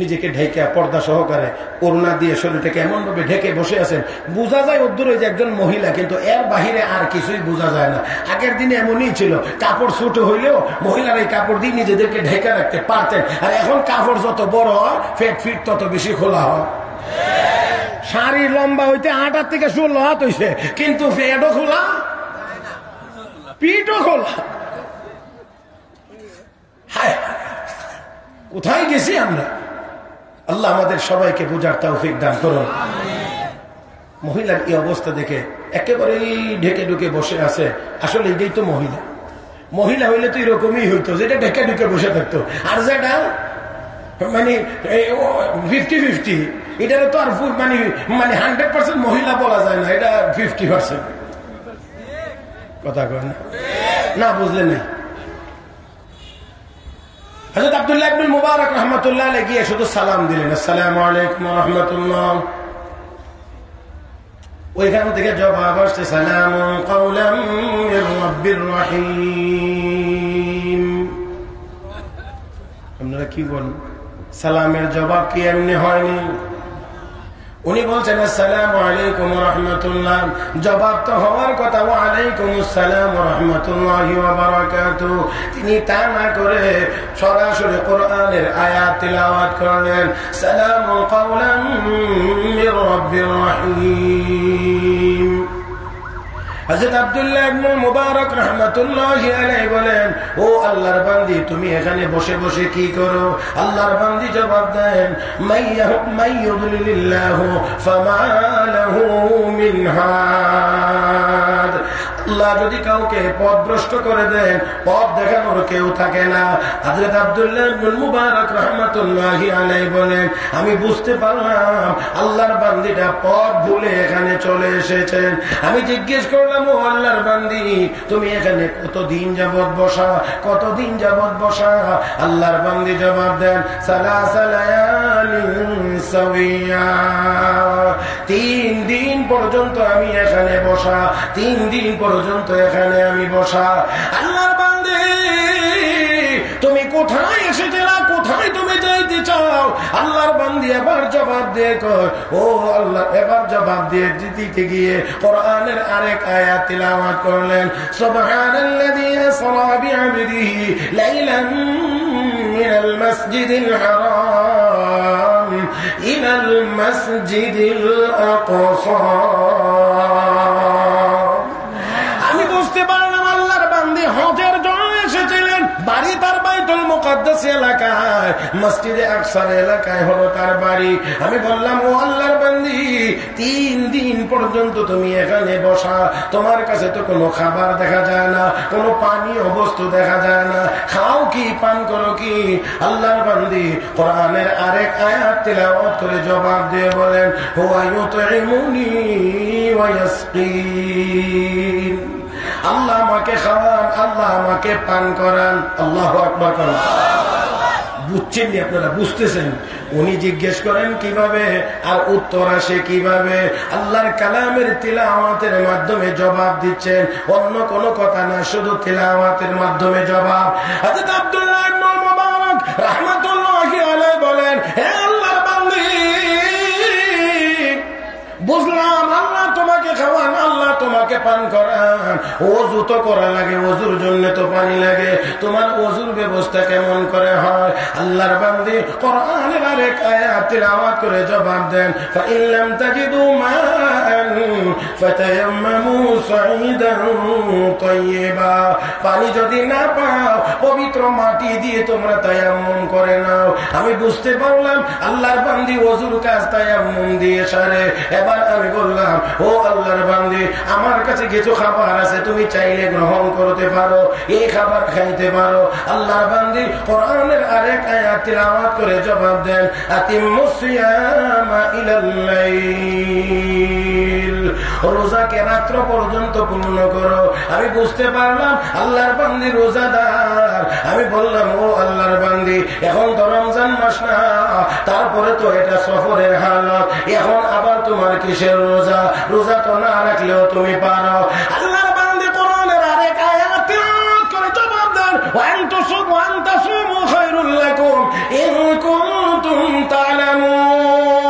নিজেকে ঢেকে পর্দা সহকারে ওড়না দিয়ে শরীরটাকে এমন ভাবে ঢেকে বসে আছেন, বোঝা যায় অদূরে যে একজন মহিলা, কিন্তু এর বাহিরে আর কিছুই বোঝা যায় না। আগের দিনে এমনই ছিল, কাপড় ছোট হইলেও মহিলারা এই কাপড় দিয়ে নিজেদেরকে ঢেকে রাখতে পারতেন। আর এখন কাপড় যত বড় হয়, ফেট ফিট তত বেশি খোলা হয়। শাড়ি লম্বা হইতে 8 থেকে 16 হাত হইছে, কিন্তু ফেটও খোলা, পিঠও খোলা। হায়, কোথায় গেছি আমরা? আল্লাহ আমাদের সবাইকে বোঝার তৌফিক দান করুন। মহিলার এই অবস্থা দেখে একেবারেই ঢেকে ঢুকে বসে আছে। আসলে এটাই তো মহিলা। মহিলা হইলে তো এরকমই হইতো, যেটা ঢেকে ঢুকে বসে থাকতো। আর যেটা মানে 50-50, এটারও তো আর মানে 100% মহিলা বলা যায় না, এটা 50%। কথা কয় না, বুঝলে না? হযরত আব্দুল্লাহ ইবনুল মুবারক রাহমাতুল্লাহ আলাইহি গিয়ে শুধু সালাম দিলেন, আসসালামু আলাইকুম ওয়া রাহমাতুল্লাহ। ওইখান থেকে জবাব আসছে, সালামুন কাওলাম মির রাব্বির রহিম। আপনারা কি বলেন? সালামের জবাব কি এমনি হয়নি? উনি বলছেন আসসালামু আলাইকুম ওয়া রাহমাতুল্লাহ, জবাব তো হওয়ার কথা ওয়া আলাইকুম আসসালাম ওয়া রাহমাতুল্লাহি ওয়া বারাকাতুহু। তিনি তা না করে সরাসরি কোরআনের আয়াত তিলাওয়াত করলেন, সালামু কাওলাম মির রাব্বির রহিম। হযরত আব্দুল্লাহ ইবনে মুবারক রাহমাতুল্লাহি আলাইহি বলেন, ও আল্লাহর বান্দি, তুমি এখানে বসে বসে কি করো? আল্লাহর বান্দি জবাব দেন, মাইয়ুদলিলিল্লাহু ফামা লাহু মিন হাদ। আল্লাহ যদি কাউকে পথভ্রষ্ট করে দেন, পথ দেখানোর কেউ থাকে না। হযরত আব্দুল্লাহ ইবনে মুবারক রাহমাতুল্লাহি আলাইহি বলেন, আমি বুঝতে পারলাম আল্লাহর বান্দিটা পথ ভুলে এখানে চলে এসেছেন। আমি জিজ্ঞেস করলাম, ও আল্লাহর বান্দি, তুমি এখানে কতদিন যাবত বসা? কতদিন যাবত বসা? আল্লাহর বান্দি জবাব দেন, সালাসা লায়ালিন সাওয়িয়া। 3 দিন পর্যন্ত আমি এখানে বসা, 3 দিন পর্যন্ত এখানে আমি বসা। আল্লাহর বান্দি, তুমি কোথায় এসেছিলা? কোথায় তুমি যাইতে চাও? আল্লাহর বান্দি এবার জবাব দিয়ে কয়, ও আল্লাহ, এবার জবাব দিয়ে দিতে গিয়ে কোরআনের আরেক আয়াত তিলাওয়াত করলেন, সুবহানাল্লাযী আসরা বিআবদিহি লাইলান মিনাল মাসজিদিল হারাম ইলাল মাসজিদিল আকসা। আমি বুঝতে পারলাম আল্লাহর বান্দি হজের জন্য এসেছিলেন। বাড়ি তার বাইতুল মুকাদ্দাস এলাকায়, মসজিদে আকসার এলাকায় হলো তার বাড়ি। আমি বললাম, ও আল্লাহর বান্দি, 3 দিন পর্যন্ত তুমি এখানে বসা, তোমার কাছে তো কোনো খাবার দেখা যায় না, কোনো পানীয় বস্তু দেখা যায় না, খাও কি, পান করো কি? আল্লাহর বান্দি কোরআনের আরেক আয়াত তিলাওয়াত করে জবাব দিয়ে বলেন, হুয়া ইউতঈমুনি ওয়া ইয়াসকিন। আল্লাহ আমাকে খাওয়ান, আল্লাহ আমাকে পান করান। আল্লাহু আকবার করেন। বুঝছেন নি আপনারা? বুঝতেছেন? উনি জিজ্ঞেস করেন কিভাবে, আর উত্তর আসে কিভাবে? আল্লাহর কালামের তিলাওয়াতের মাধ্যমে জবাব দিচ্ছেন, অন্য কোনো কথা না, শুধু তিলাওয়াতের মাধ্যমে জবাব। হযরত আব্দুল্লাহ ইবনে মুবারক রাহমাতুল্লাহি আলাইহি বলেন, হে আল্লাহর বান্দি, বুঝলাম আল্লাহ তোমাকে খাওয়ান, আল্লাহ তোমাকে পান করান। ওযু তো করা লাগে, ওযুর জন্য তো পানি লাগে। তোমার ওযুর ব্যবস্থা কেমন করে হয়? আল্লাহর বান্দি কোরআনের আরেক আয়াত তিলাওয়াত করে জবাব দেন, ফাইন লাম তাজিদু মাআন ফাতায়াম্মামু সাঈদান তাইয়্যিবা। পানি যদি না পাও, পবিত্র মাটি দিয়ে তোমরা তায়াম্মুম করে নাও। আমি বুঝতে পারলাম আল্লাহর বান্দি ওযুর কাজ তায়াম্মুম দিয়ে সারে। এবার আমি বললাম, ও আল্লাহর বান্দি, আমার কাছে কিছু খাবার আছে, তুমি চাইলে গ্রহণ করতে পারো, এই খাবার খাইতে পারো। আল্লাহর বান্দি কোরআনের আরেক আয়াত তিলাওয়াত করে জবাব দেন, আতিম্মুস সিয়ামা ইলাল লাইল। রোজাকে রাত্র পর্যন্ত পূর্ণ করো। আমি বুঝতে পারলাম আল্লাহর বান্দি রোজাদার। আমি বললাম, ও আল্লাহর বান্দি, এখন তো রমজান মাস না, তারপরে তো এটা সফরের হালত, এখন আবার তোমার কিসের রোজা? রোজা তো না রাখলেও তুমি পারো। আল্লাহর বান্দি কোরআনের আরেক আয়াত তিলাওয়াত করে জবাব দেন, ওয়া আনতাসুমু খায়রুল লাকুম ইন কুনতুম তা'লামুন।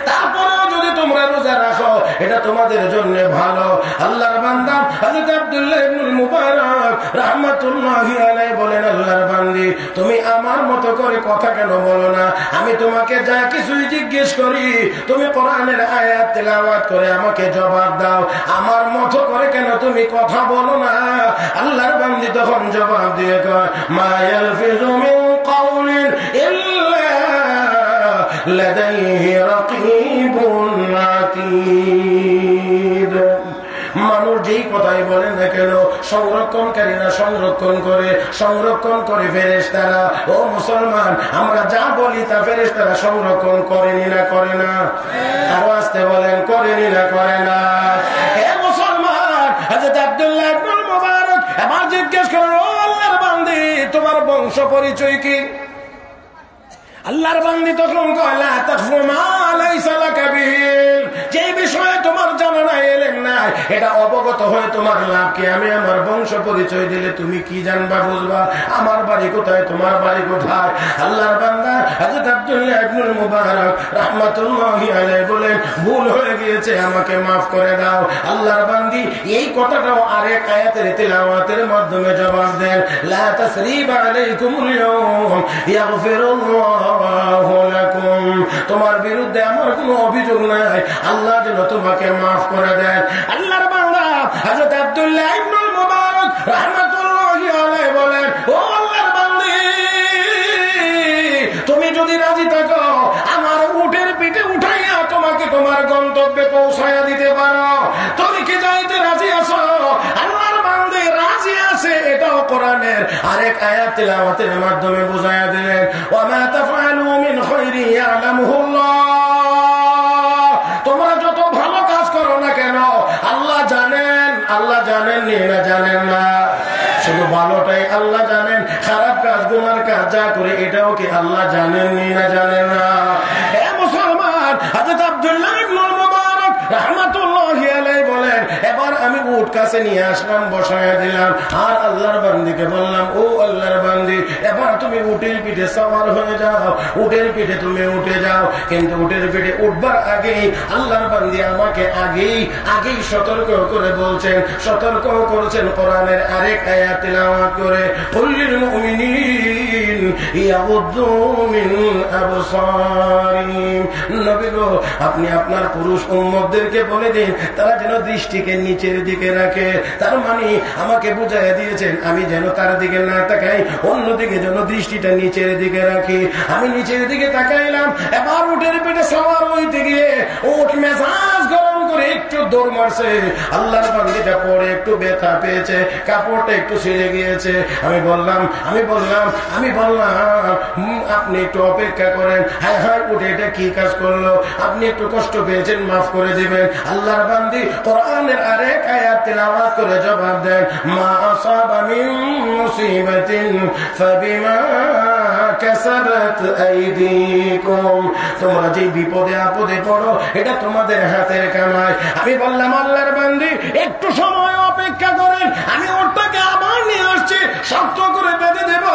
তারপরেও যদি তোমরা রোজা রাখো, এটা তোমাদের জন্য ভালো। আল্লাহর বান্দা হযরত আব্দুল্লাহ ইবনে মুবারক রাহমাতুল্লাহি আলাইহি বলেন, আল্লাহর বান্দি, তুমি আমার মতো করে কথা কেন বলো না? আমি তোমাকে যা কিছুই জিজ্ঞেস করি, তুমি কোরআনের আয়াত তেলাওয়াত করে আমাকে জবাব দাও। আমার মতো করে কেন তুমি কথা বলো না? আল্লাহর বান্দি তখন জবাব দিয়ে কয়, মা ইয়ালফিযু মিন কাওলিন ইল্লা লাদাইহি রাকীবুন আতীদ। মানুষ যেই কথাই বলে না কেন, সংরক্ষণকারীরা সংরক্ষণ করে ফেরেশতারা। ও মুসলমান, আমরা যা বলি তা ফেরেশতারা সংরক্ষণ করেনি না করে না? আরো আসতে বলেন, করেনি না করে না? হে মুসলমান, হযরত আব্দুল্লাহ ইবনে মুবারক এবার জিজ্ঞেস করেন, ও আল্লাহর বান্দি, তোমার বংশ পরিচয় কি? আল্লাহর বান্দি তখন কয়, লা তাকফু মা লাইসা লাকা বিহি। যে বিষয়ে তোমার জানা নাই, এলেম না, নাই, এটা অবগত হয়ে তোমার লাভ কি? আমি আমার বংশ পরিচয় দিলে তুমি কি জানবা, বুঝবা? আমার বাড়ি কোথায়, তোমার বাড়ি কোথায়? আল্লাহর বান্দা হযরত আব্দুল্লাহ ইবনুল মুবারক রাহমাতুল্লাহি আলাইহি বলেন, ভুল হয়ে গিয়েছে, আমাকে মাফ করে দাও। আল্লাহর বান্দি এই কথাটাও আরেক আয়াতের তিলাওয়াতের মাধ্যমে জবাব দেন, লা তাসরিবা আলাইকুমুল ইয়াওম ইয়াগফিরুল্লাহু লাকুম। তোমার বিরুদ্ধে আমার কোনো অভিযোগ নাই, আল্লাহ যেন তোমাকে মাফ করে দেন। আল্লাহর বান্দা হযরত আব্দুল্লাহ ইবনুল মুবারক রাহমাতুল্লাহি আলাইহি বলেন, ও আল্লাহর বান্দি, তুমি যদি রাজি থাকো আমার উটের পিঠে উঠাইয়া তোমাকে তোমার গন্তব্যে পৌঁছাইয়া দিতে পারো, তুমি কি যাইতে রাজি আছো? আল্লাহর বান্দে রাজি আছে, এটাও কোরআনের আরেক আয়াত তিলাওয়াতের মাধ্যমে বুঝাইয়া দিলেন, ওয়া মা তাফআলু মিন খায়রিন ইয়ালামুহুল্লাহ। তোমরা যত ভালো কাজ করো না কেন আল্লাহ জানেন। আল্লাহ জানেন না জানেন না? শুধু ভালোটাই আল্লাহ জানেন, খারাপ কাজ গুনার কাজ যা করে এটাও কি আল্লাহ জানেন না জানেন না? হে মুসলমান, হযরত আব্দুল্লাহ ইবনুল মুবারক রাহমাতুল্লাহি আলাইহি বলেন, এবার আমি উট কাছে নিয়ে আসলাম, বসায়া দিলাম, আর আল্লাহর বান্দীকে বললাম, ও আল্লাহর বান্দী, এবার তুমি উটের পিঠে সওয়ার হয়ে যাও, উটের পিঠে তুমি উঠে যাও। কিন্তু উটের পিঠে উঠবার আগেই আল্লাহর বান্দী আমাকে আগেই সতর্ক করে বলছেন, সতর্ক করেছেন কোরআনের আরেক আয়াত তিলাওয়াত করে, কুল্লিল মুমিনিন ইয়াগুদ্দু মিন আবসারিহিম। নবী গো, আপনি আপনার পুরুষ উম্মতদেরকে বলে দিন তারা যেন দৃষ্টিকে নিচের দিকে রাখে। তার মানে আমাকে বুঝাইয়া দিয়েছেন আমি যেন তার দিকে না তাকাই, অন্যদিকে যেন দৃষ্টিটা নিচের দিকে রাখি। আমি নিচের দিকে তাকাইলাম, এবার উটের পেটে সওয়ার হইতে গিয়ে উট মেজাজ গরম করে একটু দৌড় মারছে। আল্লাহর বান্দীটা পরে একটু ব্যথা পেয়েছে, কাপড়টা একটু ছিঁড়ে গিয়েছে। আমি বললাম আপনি একটু অপেক্ষা করেন। হায় হায়, উঠে এটা কি কাজ করলো? আপনি একটু কষ্ট পেয়েছেন, মাফ করে দিবেন। আল্লাহর বান্দী কোরআনের আরেক আয়াত তিলাওয়াত করে জবাব দেন, মা আসাবা মিন মুসিবাতিন ফাবিমা কাসাবাত আইদিকুম। তোমরা যে বিপদে আপদে পড়ো এটা তোমাদের হাতের কামাই। আমি বললাম, আল্লাহর বান্দী একটু সময় অপেক্ষা করেন, আমি ওটাকে আবার নিয়ে আসছি, শক্ত করে বেঁধে দেব।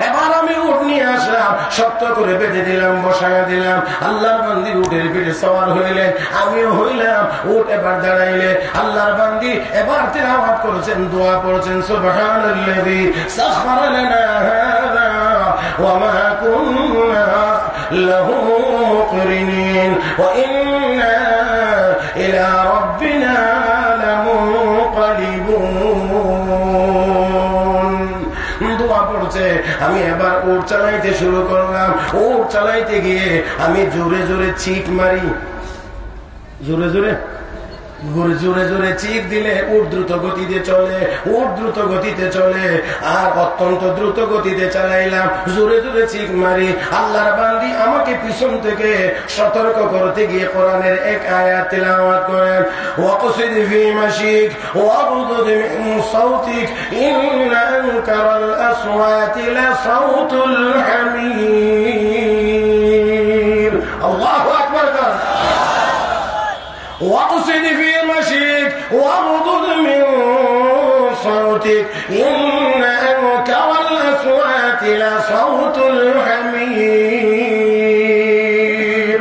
এবার আমি উট নিয়ে আসলাম, শক্ত করে বেঁধে দিলাম, বসায়া দিলাম। আল্লাহর বান্দী উটের পিঠে সওয়ার হইলেন, আমিও হইলাম। উট এবার দাঁড়াইলে আল্লাহর বান্দী এবার তিলাওয়াত করেছেন, দোয়া পড়েছেন, সুবহানাল্লাযী সাখখারা লানা হাযা ওয়া মা কুন্না লাহু মুকরিনিন ওয়া ইন্না ইলা রাব্বিনা লামুনকালিবুন। দোয়া পড়ছে, আমি এবার উট চালাইতে শুরু করলাম। উট চালাইতে গিয়ে আমি জোরে জোরে চিক মারি, জোরে জোরে চিক দিলে উট দ্রুত গতিতে চলে, আর অত্যন্ত দ্রুত গতিতে চালাইলাম, জোরে জোরে চিক মারি। আল্লাহর বান্দী আমাকে পিছন থেকে সতর্ক করতে গিয়ে কোরআনের এক আয়াত তিলাওয়াত করেন, ওয়াকসিদ ফি মাশিক ওয়াগদুদ মিন সাওতিক ইন্না আনকারাল আসওয়াতি লাসাউতুল হামীর। আল্লাহু আকবার। واقصد في مشيك واغضض من صوتك إن أنكر الأصوات لصوت الحمير।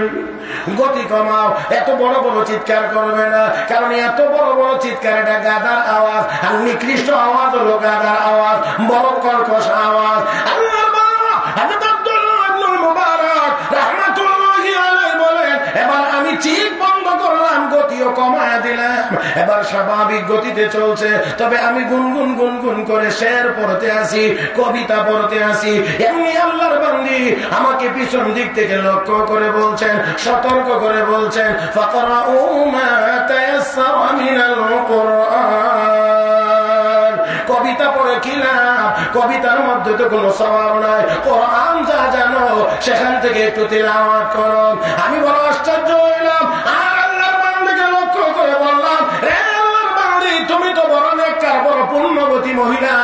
গতি কমাও, এত বড় বড় চিৎকার করবে না, কারণ এত বড় বড় চিৎকার এটা গাদার আওয়াজ, আর নিকৃষ্ট আওয়াজ হলো গাদার আওয়াজ, বড় কর্কশ আওয়াজ। আল্লাহর বান্দা হযরত আব্দুল্লাহ ইবনুল মুবারক রাহমাতুল্লাহি আলাইহি বলেন, এবার আমি চিৎ বন্ধ করলাম, গতিও কমায়া দিলাম, এবার স্বাভাবিক গতিতে চলছে। তবে আমি গুনগুন করে শের পড়তে আসি, কবিতা পড়তে আসি। এমনি আল্লাহর বান্দী আমাকে পিছন দিক থেকে লক্ষ্য করে বলছেন, সতর্ক করে বলছেন, ফাকরাউ মা তায়াসসারা মিনাল কুরআন। কবিতা পড়ে কি লাভ? কবিতার মধ্যে তো কোনো সওয়াব নাই। কোরআন যা জানো সেখান থেকে একটু তিলাওয়াত করো। আমি বড় আশ্চর্য হইলাম, আর আল্লাহর বান্দাকে লক্ষ্য করে বললাম, হে আল্লাহর বান্দী, তুমি তো বড় নেককার, বড় পুণ্যবতী মহিলা,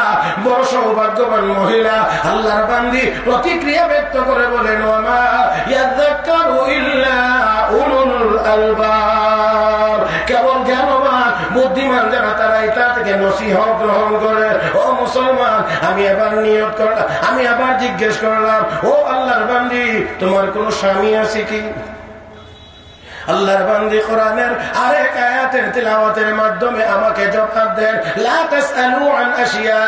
বড় সৌভাগ্যবান মহিলা। আল্লাহর বান্দী প্রতিক্রিয়া ব্যক্ত করে বলেন, ওয়া মা ইয়াযাক্কারু ইল্লা উলুল আলবাব। কেবল জ্ঞানবান বুদ্ধি বুদ্ধিমান যারা তারা এটা থেকে নসিহত গ্রহণ করে। ও মুসলমান, আমি এবার নিয়ত করলাম, আমি আবার জিজ্ঞেস করলাম, ও আল্লাহর বান্দি, তোমার কোন স্বামী আছে কি? আল্লাহর বান্দি কোরআনের আরেক আয়াতের তিলাওয়াতের মাধ্যমে আমাকে জবাব দেন, লা তাসআলু আন আশিয়া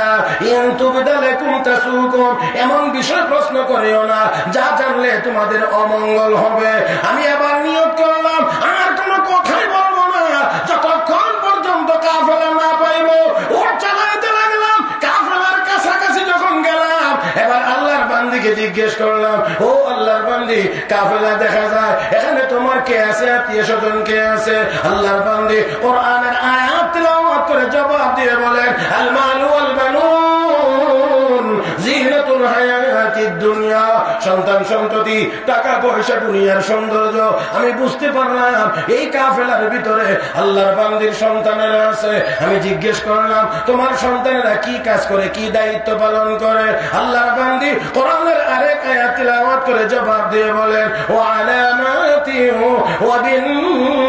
ইন তুবদা লাকুম তাসুকুম। এমন বিষয় প্রশ্ন করিও না যা জানলে তোমাদের অমঙ্গল হবে। আমি আবার নিয়ত করলাম, আর কোনো কথাই বলবো না যতক্ষণ পর্যন্ত কাফেলা না পাইব। ওর চালাইতে লাগলাম, কাফেলার কাছাকাছি যখন গেলাম, এবার আল্লাহর বান্দিকে জিজ্ঞেস করলাম, ও আল্লাহর বান্দি, কাফেলা দেখা যায়, এখানে তোমার কে আছে, আত্মীয় স্বজন কে আছে? আল্লাহর বান্দি কোরআনের আয়াত তিলাওয়াত করে জবাব দিয়ে বলেন, আল মালু ওয়াল বানুন জিনাতুল হায়াতিদ দুনিয়া। সন্তান সন্ততি, টাকা পয়সা, দুনিয়ার সৌন্দর্য। আমি বুঝতে পারলাম এই কাফেলার ভিতরে আল্লাহর বান্দির সন্তানেরা আছে। আমি জিজ্ঞেস করলাম, তোমার সন্তানেরা কি কাজ করে, কি দায়িত্ব পালন করে? আল্লাহর বান্দি কোরআনের আরেক আয়াত তিলাওয়াত করে জবাব দিয়ে বলেন, ওয়া আলামাতি ওয়া বিন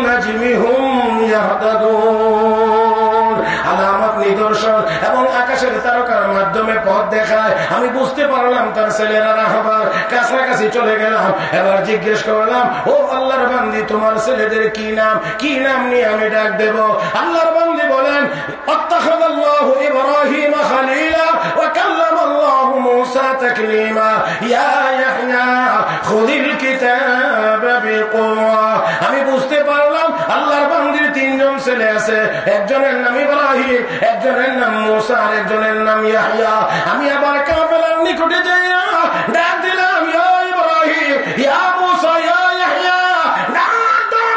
নাজমি হুম ইয়াহতাদুন। আলামত, নিদর্শন এবং আকাশের তারকার মাধ্যমে পথ দেখায়। আমি বুঝতে পারলাম তার ছেলেরা রাহবার কাছাকাছি চলে গেলাম। এবার জিজ্ঞেস করলাম, ও আল্লাহর বান্দি, তোমার ছেলেদের কি নাম? কি নাম নিয়ে আমি ডাক দেব? আল্লাহর বান্দি বলেন, আত্তাখাযাল্লাহু ইব্রাহিম খলীলা ওয়া কাল্লামাল্লাহু মূসা তাকলীমা ইয়া ইয়াহইয়া খুযিল কিতাবা বিকুওয়া। আমি বুঝতে পারলাম আল্লাহর বান্দির তিনজন ছেলে আছে, একজনের নাম ইব্রাহিম, একজনের নাম মূসা, আর একজনের নাম ইয়াহইয়া। আমি আবার কাফেলার নিকটে যাইয়া ডাক দিলাম, ইয়া ইব্রাহিম, ইয়া মূসা, ইয়া ইয়াহইয়া।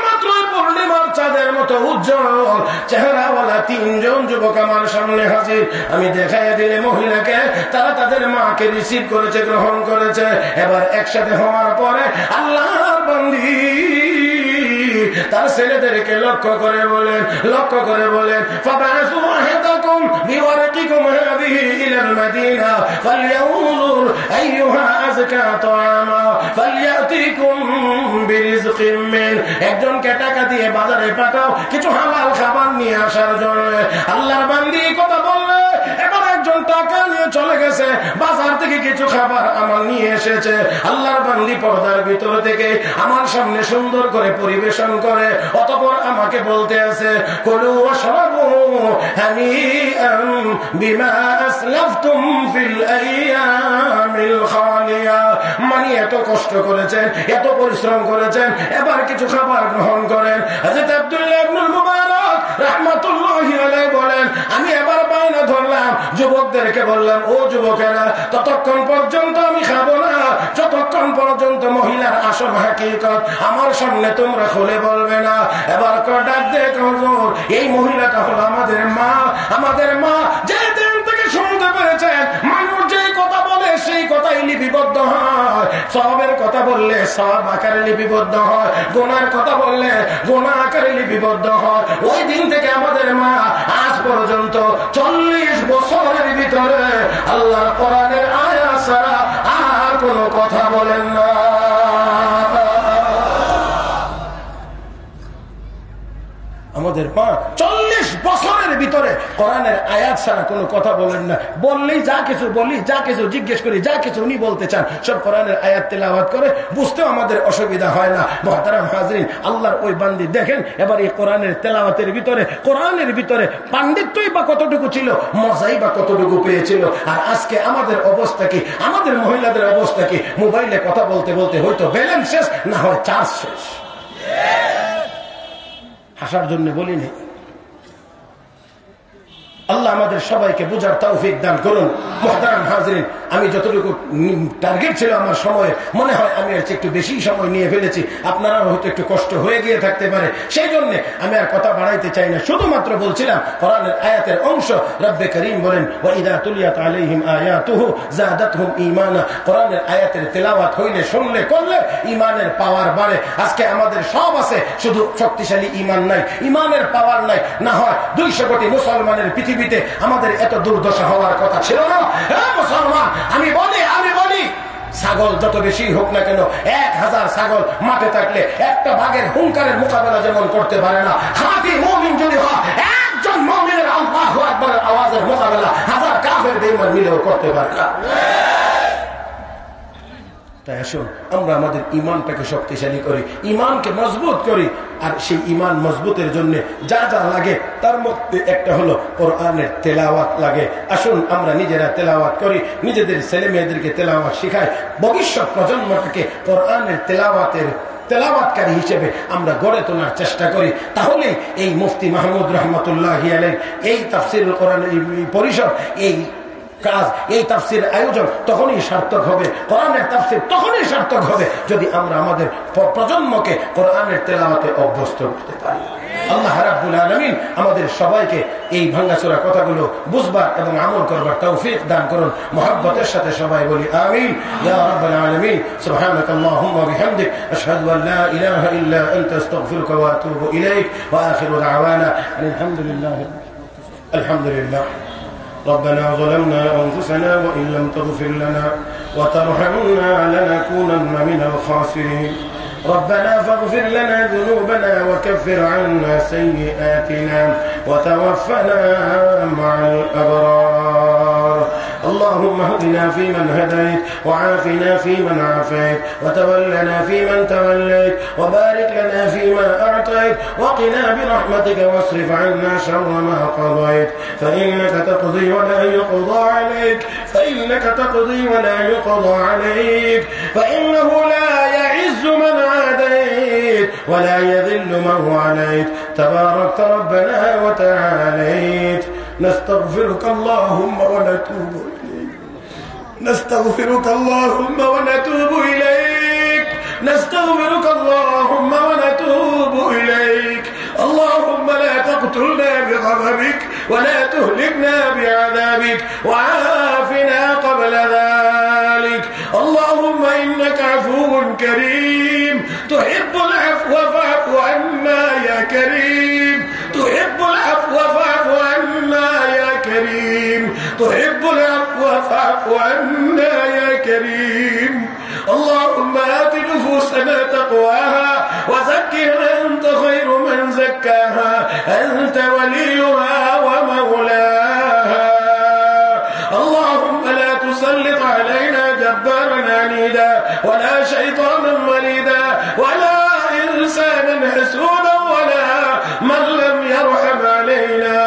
মাত্রই পূর্ণিমার চাঁদের মতো উজ্জ্বল চেহারাওয়ালা তিনজন যুবক আমার সামনে হাজির। আমি দেখাই দিলে মহিলাকে, তারা তাদের মাকে রিসিভ করেছে, গ্রহণ করেছে। এবার একসাথে হওয়ার পরে আল্লাহর বান্দি তার ছেলেদেরকে লক্ষ্য করে বলেন, ফাবাসু আহাদাকুম বিওয়ারাকিকুম হাযিহি ইলাল মাদিনা ফালইয়ানজুর আইয়ুহা আযকা তাআমা ফালইয়াতিকুম বিরিজকিম মিন। একজনকে টাকা দিয়ে বাজারে পাঠাও কিছু হালাল খাবার নিয়ে আসার জন্য। আল্লাহর বান্দি কথা বললে, এবার একজন টাকা নিয়ে চলে গেছে, বাজার থেকে কিছু খাবার আমার নিয়ে এসেছে। আল্লাহর বান্দি পর্দার ভিতর থেকে আমার সামনে সুন্দর করে পরিবেশন করে, অতঃপর আমাকে বলতে আছে, কুলু ওয়াশরাবু হানিআন বিমা আসলাফতুম ফিল আইয়ামিল খালিয়া। মানে এত কষ্ট করেছেন, এত পরিশ্রম করেছেন, এবার কিছু খাবার গ্রহণ করেন। হযরত আব্দুল্লাহ ইবনুল মুবারক রাহমাতুল্লাহি আলাইহি বলেন, আমি এবার বায়না ধরলাম, যুবকদেরকে বললাম, ও যুবকেরা, ততক্ষণ পর্যন্ত আমি খাবো না যতক্ষণ পর্যন্ত মহিলার আসল হাকিকত আমার সামনে তোমরা খুলে বলবে না। এবার ডাক দেখ, হুজুর, এই মহিলাটা হলো আমাদের মা। যে দিন থেকে শুনতে পেরেছেন মানুষ যেই কথা বলে সেই কথাই লিপিবদ্ধ হয়, সওয়াবের কথা বললে সওয়াব আকারে লিপিবদ্ধ হয়, গুনার কথা বললে গুনাহ আকারে লিপিবদ্ধ হয়। ওই দিন থেকে আমাদের মা আজ পর্যন্ত 40 বছরের ভিতরে আল্লাহর কোরআনের আয়াত ছাড়া আর কোনো কথা বলেন না। আমাদের মা 40 বছরের ভিতরে কোরআনের আয়াত ছাড়া কোনো কথা বলেন না। বললেই যা কিছু বলি, যা কিছু জিজ্ঞেস করি, যা কিছু উনি বলতে চান সব কোরআনের আয়াত তেলাওয়াত করে, বুঝতেও আমাদের অসুবিধা হয় না। মুহতারাম হাজরিন, আল্লাহর ওই বান্দি দেখেন, এবার এই কোরআনের তেলাওয়াতের ভিতরে পাণ্ডিত্যই বা কতটুকু ছিল, মজাই বা কতটুকু পেয়েছিল। আর আজকে আমাদের অবস্থা কি, আমাদের মহিলাদের অবস্থা কি? মোবাইলে কথা বলতে বলতে হয়তো ব্যালেন্স শেষ, না হয় চার্জ শেষ। হাসার জন্য বলিনি। আল্লাহ আমাদের সবাইকে বুঝার তৌফিক দান করুন। মুহতারাম হাজরিন, আমি যতটুকু টার্গেট ছিল আমার সময়ে, মনে হয় আমি আর একটু বেশি সময় নিয়ে ফেলেছি। আপনারা হয়তো একটু কষ্ট হয়ে গিয়ে থাকতে পারে, সেই জন্য আমি আর কথা বাড়াইতে চাই না। শুধুমাত্র বলছিলাম কোরআনের আয়াতের অংশ। রব্বে করিম বলেন, ওয়া ইযা তুলিয়াত আলাইহিম আয়াতুহু যাদাতহুম ঈমানা। কোরআনের আয়াতের তেলাওয়াত হইলে, শুনলে, করলে ঈমানের পাওয়ার বাড়ে। আজকে আমাদের সব আছে, শুধু শক্তিশালী ঈমান নাই, ঈমানের পাওয়ার নাই। না হয় 200 কোটি মুসলমানের পৃথিবীতে আমাদের এত দুর্দশা হওয়ার কথা ছিল না। মুসলমান, আমি বলি ছাগল যত বেশি হোক না কেন, 1000 ছাগল মাঠে থাকলে একটা বাঘের হুঙ্কারের মোকাবেলা যেমন করতে পারে না, খাঁটি মুমিন যদি হয়, একজন আকবরের আওয়াজের মোকাবেলা হাজার কাফের বেঈমান মিলেও করতে পারে না। তাই আসুন আমরা আমাদের ইমানটাকে শক্তিশালী করি, ইমানকে মজবুত করি। আর সেই ইমান মজবুতের জন্য যা যা লাগে তার মধ্যে একটা হলো কোরআনের তেলাওয়াত লাগে। আসুন আমরা নিজেরা তেলাওয়াত করি, নিজেদের ছেলে মেয়েদেরকে তেলাওয়াত শিখাই, ভবিষ্যৎ প্রজন্মটাকে কোরআনের তেলাওয়াতকারী হিসেবে আমরা গড়ে তোলার চেষ্টা করি। তাহলে এই মুফতি মাহমুদ রহমতুল্লাহি আলাইহি এই তাফসীরুল কোরআন পরিষদ, এই কাজ, এই তাফসীর আয়োজন তখনই সার্থক হবে, কোরআনের তাফসীর তখনই সার্থক হবে যদি আমরা আমাদের প্রজন্মকে কোরআনের তেলাওয়াতে অভ্যস্ত করতে পারি। আল্লাহ রাব্বুল আলামিন আমাদের সবাইকে এই ভাঙাচোরা কথাগুলো বুঝবার এবং আমল করবার তৌফিক দান করুন। মুহাব্বতের সাথে সবাই বলি আমিন। ইয়া রাব্বাল আলামিন, সুবহানাকাল্লাহুম্মা ওয়া বিহামদিক, আশহাদু আন লা ইলাহা ইল্লা আনতা, আস্তাগফিরুকা ওয়া আতুবু ইলাইক, ওয়া আখিরু দাওয়ানা আলহামদুলিল্লাহ। ربنا ظلمنا أنفسنا وإن لم تغفر لنا وترحمنا لنكونن من الخاسرين. ربنا فاغفر لنا ذنوبنا وكفر عنا سيئاتنا وتوفنا مع الأبرار. اللهم اهدنا فيمن هديت وعافنا فيمن عافيت وتولنا فيمن توليت وبارك لنا فيما أعطيت وقنا برحمتك واصرف عنا شر ما قضيت فإنك تقضي ولا يقضى عليك فإنه لا يعز من عاديت ولا يذل من واليت تباركت ربنا وتعاليت. نستغفرك اللهم ونتوب إليك، نستغفرك اللهم ونتوب إليك، نستغفرك اللهم ونتوب إليك. اللهم لا تقتلنا بغضبك ولا تهلكنا بعذابك وعافنا قبل ذلك. اللهم إنك عفو كريم تحب العفو فاعف عنا يا كريم، تحب العفو فاعف عنا يا كريم، تحب العفو فاعف عنا يا كريم. اللهم آت نفوسنا تقواها وزكها أنت خير من زكاها، أنت وليها ومولاها. اللهم لا تسلط علينا جبارا عنيدا ولا شيطانا مريدا ولا إنسانا حسودا ولا من لم يرحم علينا.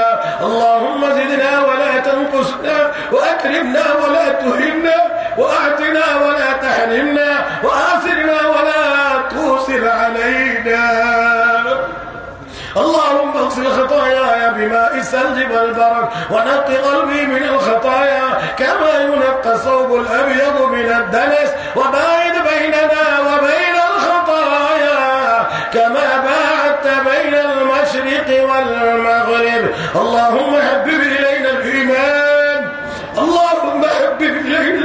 اللهم زدنا ولا تنقصنا وأكرمنا ولا تهنا وأعطنا ولا تحرمنا وآثرنا ولا توصر علينا. اللهم اغسل خطاياي بماء الثلج والبرد ونق قلبي من الخطايا كما ينقى الثوب الأبيض من الدنس وباعد بيننا وبين الخطايا كما باعدت بين المشرق والمغرب. اللهم حبب إلينا الإيمان، اللهم حبب إلينا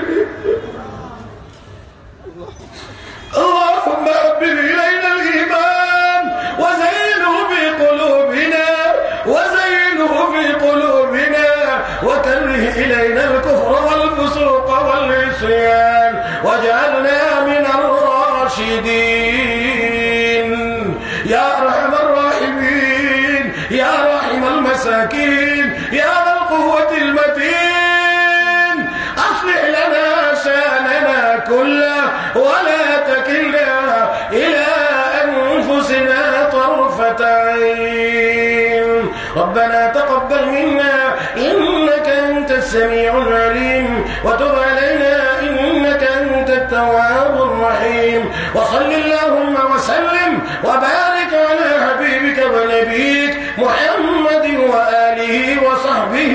اللهم حبب إلينا الإيمان وزينه في قلوبنا وكره إلينا الكفر والفسوق والعصيان واجعلنا من الراشدين. يا أرحم الراحمين، يا راحم المساكين، يا ذا القوة المتين، أصلح لنا شأننا كله ولا تكلنا إلى أنفسنا طرفة عين. ربنا تقبل منا إنك أنت السميع العليم وتب علينا إنك أنت التواب الرحيم. وصل اللهم وسلم وبارك على حبيبك ونبيك محمد وآله وصحبه